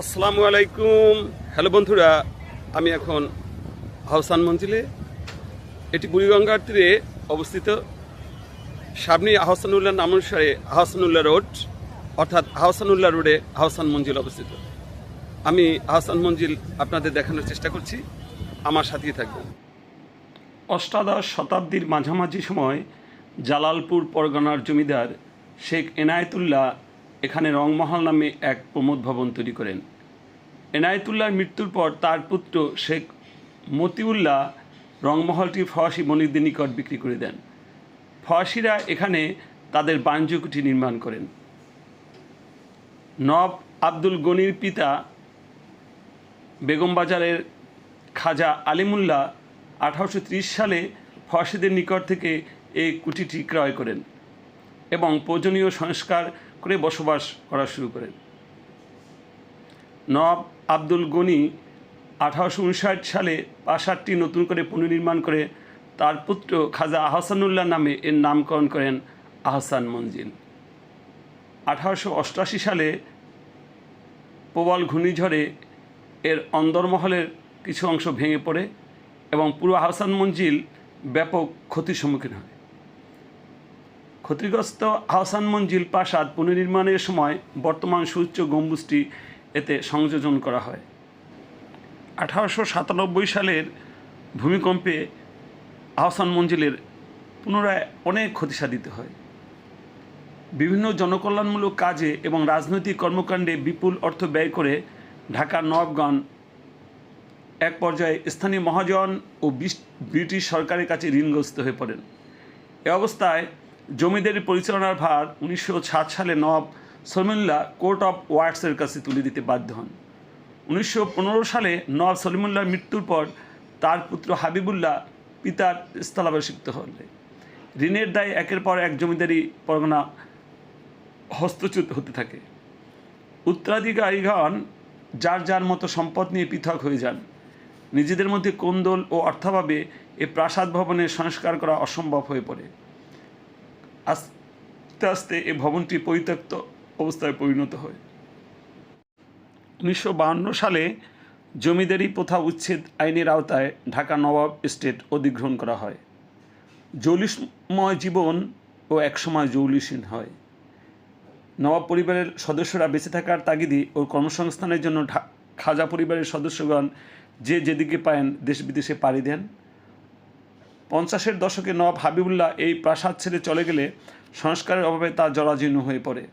আসসালামু আলাইকুম। হ্যালো বন্ধুরা, আমি এখন আহসান মঞ্জিলে। এটি বুড়িগঙ্গার তীরে অবস্থিত। সামনে আহসানুল্লাহ নাম অনুসারে আহসানুল্লাহ রোড, অর্থাৎ আহসানুল্লাহ রোডে আহসান মঞ্জিল অবস্থিত। আমি আহসান মঞ্জিল আপনাদের দেখানোর চেষ্টা করছি, আমার সাথেই থাকবেন। অষ্টাদশ শতাব্দীর মাঝামাঝি সময় জালালপুর পরগনার জমিদার শেখ এনায়েতুল্লাহ এখানে রংমহল নামে এক প্রমোদ ভবন তৈরি করেন। এনায়েতুল্লাহর মৃত্যুর পর তার পুত্র শেখ মতিউল্লাহ রংমহলটি ফরাসি বণিকদের নিকট বিক্রি করে দেন। ফরাসিরা এখানে তাদের বাণিজ্য কুঠি নির্মাণ করেন। নবাব আব্দুল গনির পিতা বেগমবাজারের খাজা আলিমুল্লাহ 1830 সালে ফরাসিদের নিকট থেকে এই কুঠিটি ক্রয় করেন এবং প্রয়োজনীয় সংস্কার করে বসবাস করা শুরু করেন। নবাব আব্দুল গনি 1859 সালে প্রাসাদটি নতুন করে পুনর্নির্মাণ করে তার পুত্র খাজা আহসানুল্লাহ নামে এর নামকরণ করেন আহসান মঞ্জিল। 1888 সালে প্রবল ঘূর্ণিঝড়ে এর অন্দরমহলের কিছু অংশ ভেঙে পড়ে এবং পুরো আহসান মঞ্জিল ব্যাপক ক্ষতির সম্মুখীন হয়। ক্ষতিগ্রস্ত আহসান মঞ্জিল প্রাসাদ পুনর্নির্মাণের সময় বর্তমান সুউচ্চ গম্বুজটি এতে সংযোজন করা হয়। 1897 সালের ভূমিকম্পে আহসান মঞ্জিলের পুনরায় অনেক ক্ষতি সাধিত হয়। বিভিন্ন জনকল্যাণমূলক কাজে এবং রাজনৈতিক কর্মকাণ্ডে বিপুল অর্থ ব্যয় করে ঢাকার নবাবগণ এক পর্যায়ে স্থানীয় মহাজন ও ব্রিটিশ সরকারের কাছে ঋণগ্রস্ত হয়ে পড়েন। এ অবস্থায় জমিদারি পরিচালনার ভার 1906 সালে নবাব সলিমুল্লাহ কোর্ট অফ ওয়ার্ডসের কাছে তুলে দিতে বাধ্য হন। 1915 সালে নবাব সলিমুল্লাহর মৃত্যুর পর তার পুত্র হাবিবুল্লাহ পিতার স্থলাভিষিক্ত হলে ঋণের দায়ে একের পর এক জমিদারি পরগনা হস্তচ্যুত হতে থাকে। উত্তরাধিকারীগণ যার যার মতো সম্পদ নিয়ে পৃথক হয়ে যান। নিজেদের মধ্যে কোন্দল ও অর্থাভাবে এ প্রাসাদ ভবনের সংস্কার করা অসম্ভব হয়ে পড়ে। আস্তে আস্তে এ ভবনটি পরিত্যক্ত অবস্থায় পরিণত হয়। 1952 সালে জমিদারি প্রথা উচ্ছেদ আইনের আওতায় ঢাকা নবাব এস্টেট অধিগ্রহণ করা হয়। জৌলুসময় জীবন ও একসময় জৌলুসহীন হয়। নবাব পরিবারের সদস্যরা বেঁচে থাকার তাগিদে ও কর্মসংস্থানের জন্য খাজা পরিবারের সদস্যগণ যে যেদিকে পায়েন দেশ বিদেশে পাড়ি দেন। 50-এর দশকে নবাব হাবিবুল্লাহ এই প্রাসাদ ছেড়ে চলে গেলে সংস্কারের অভাবে তা জরাজীর্ণ হয়ে পড়ে।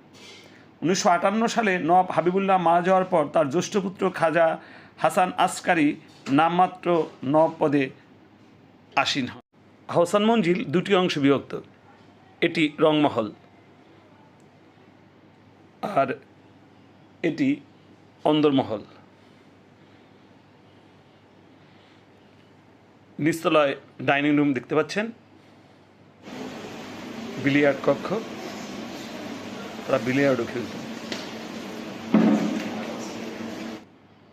1958 সালে নবাব হাবিবুল্লাহ মারা যাওয়ার পর তার জ্যেষ্ঠ পুত্র খাজা হাসান আসকারি নামমাত্র নবাব পদে আসীন হন। আহসান মঞ্জিল দুটি অংশে বিভক্ত। এটি রংমহল আর এটি অন্দরমহল। নিচতলায় ডাইনিং রুম দেখতে পাচ্ছেন, বিলিয়ার্ড কক্ষ, তারা বিলিয়ার্ডও খেলতেন।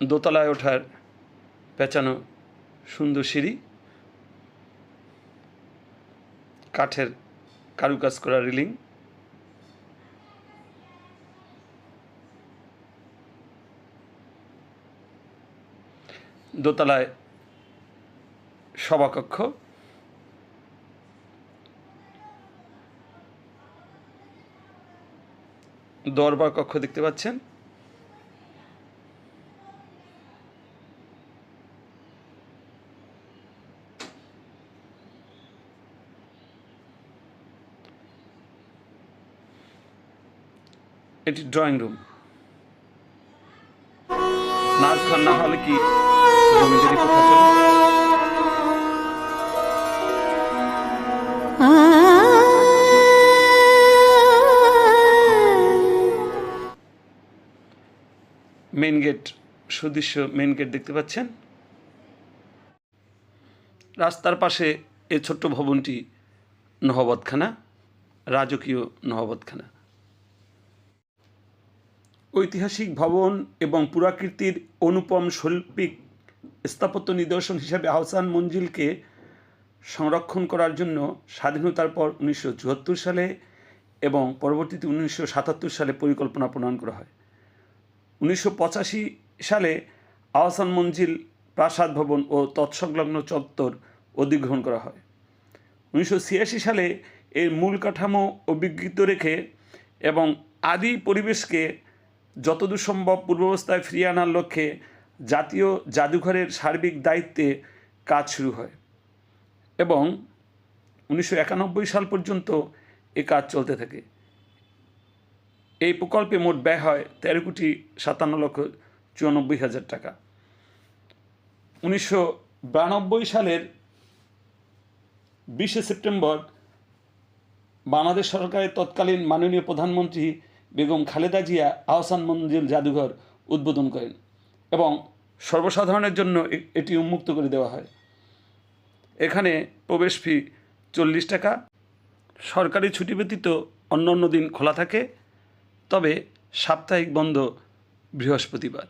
দোতলায় ওঠার পেঁচানো সুন্দর সিঁড়ি, কাঠের কারুকাজ করা রেলিং, দোতলায় সভাকক্ষ, দরবার কক্ষ দেখতে পাচ্ছেন। এটি ড্রয়িং রুম। নাচ গান না হলে কি জমিদারি কোথা চলে? মেন গেট, সুদৃশ্য মেন গেট দেখতে পাচ্ছেন। রাস্তার পাশে এই ছোট্ট ভবনটি নহবতখানা, রাজকীয় নহবতখানা। ঐতিহাসিক ভবন এবং পুরাকীর্তির অনুপম শৈল্পিক স্থাপত্য নিদর্শন হিসাবে আহসান মঞ্জিলকে সংরক্ষণ করার জন্য স্বাধীনতার পর 1974 সালে এবং পরবর্তীতে 1977 সালে পরিকল্পনা প্রণয়ন করা হয়। 1985 সালে আহসান মঞ্জিল প্রাসাদ ভবন ও তৎসংলগ্ন চত্বর অধিগ্রহণ করা হয়। 1986 সালে এর মূল কাঠামো অবিকৃত রেখে এবং আদি পরিবেশকে যতদূর সম্ভব পূর্বাবস্থায় ফিরিয়ে আনার লক্ষ্যে জাতীয় জাদুঘরের সার্বিক দায়িত্বে কাজ শুরু হয় এবং 1991 সাল পর্যন্ত এ কাজ চলতে থাকে। এই প্রকল্পে মোট ব্যয় হয় 13,57,94,000 টাকা। 1992 সালের 20 সেপ্টেম্বর বাংলাদেশ সরকারের তৎকালীন মাননীয় প্রধানমন্ত্রী বেগম খালেদা জিয়া আহসান মঞ্জিল জাদুঘর উদ্বোধন করেন এবং সর্বসাধারণের জন্য এটি উন্মুক্ত করে দেওয়া হয়। এখানে প্রবেশ ফি 40 টাকা। সরকারি ছুটি ব্যতীত অন্যান্য দিন খোলা থাকে, তবে সাপ্তাহিক বন্ধ বৃহস্পতিবার।